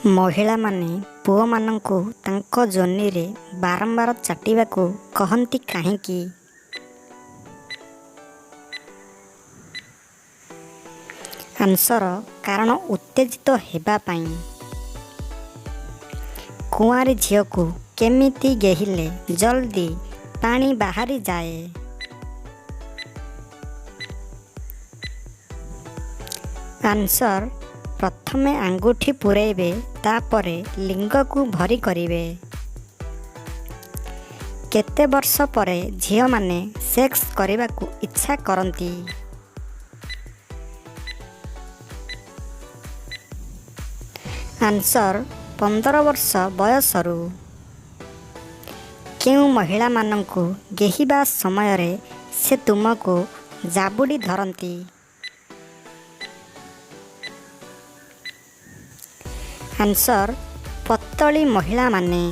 ମହିଳାମାନେ ପୁଅମାନଙ୍କୁ ତାଙ୍କ ଯୋନିରେ ବାରମ୍ବାର ଚାଟିବାକୁ କହନ୍ତି କାହିଁକି? ଆନ୍ସର କାରଣ ଉତ୍ତେଜିତ ହେବା ପାଇଁ। କୁଆଁରୀ ଝିଅକୁ କେମିତି ଗେହିଲେ ଜଲ୍ଦି ପାଣି ବାହାରିଯାଏ? ଆନ୍ସର ପ୍ରଥମେ ଆଙ୍ଗୁଠି ପୂରେଇବେ, ତାପରେ ଲିଙ୍ଗକୁ ଭରି କରିବେ। କେତେ ବର୍ଷ ପରେ ଝିଅମାନେ ସେକ୍ସ କରିବାକୁ ଇଚ୍ଛା କରନ୍ତି? ଆନ୍ସର 15 ବର୍ଷ ବୟସରୁ। କେଉଁ ମହିଳାମାନଙ୍କୁ ଗେହିବା ସମୟରେ ସେ ତୁମକୁ ଜାବୁଡ଼ି ଧରନ୍ତି? ଆନ୍ସର ପତଳି ମହିଳାମାନେ।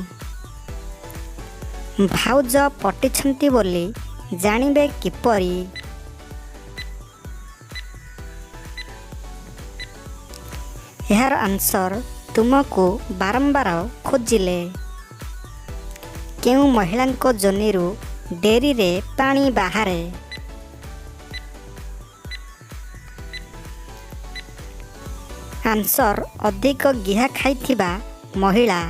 ଭାଉଜ ପଟିଛନ୍ତି ବୋଲି ଜାଣିବେ କିପରି? ଏହାର ଆନ୍ସର ତୁମକୁ ବାରମ୍ବାର ଖୋଜିଲେ। କେଉଁ ମହିଳାଙ୍କ ଯୋନିରୁ ଡେରିରେ ପାଣି ବାହାରେ? ଆନ୍ସର ଅଧିକ ଗିହା ଖାଇଥିବା ମହିଳା।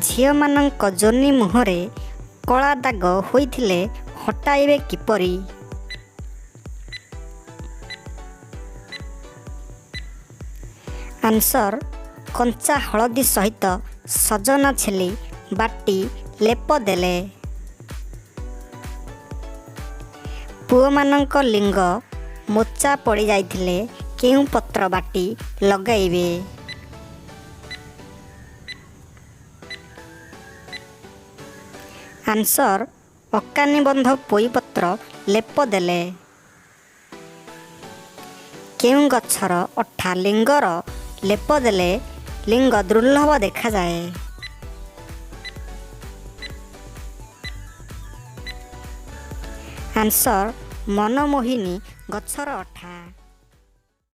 ଝିଅମାନଙ୍କ ଯୋନି ମୁହଁରେ କଳା ଦାଗ ହୋଇଥିଲେ ହଟାଇବେ କିପରି? ଆନ୍ସର କଞ୍ଚା ହଳଦୀ ସହିତ ସଜନା ଛେଲି ବାଟି ଲେପ ଦେଲେ। ପୁଅମାନଙ୍କ ଲିଙ୍ଗ ମୋଚା ପଡ଼ିଯାଇଥିଲେ କେଉଁ ପତ୍ର ବାଟି ଲଗାଇବେ? ଆନ୍ସର ଅକାନିବନ୍ଧ ପୋଇପତ୍ର ଲେପ ଦେଲେ। କେଉଁ ଗଛର ଅଠା ଲିଙ୍ଗର ଲେପ ଦେଲେ ଲିଙ୍ଗ ଦୁର୍ଲଭ ଦେଖାଯାଏ? ଆନ୍ସର ମନମୋହିନୀ ଗଛର ଅଠା।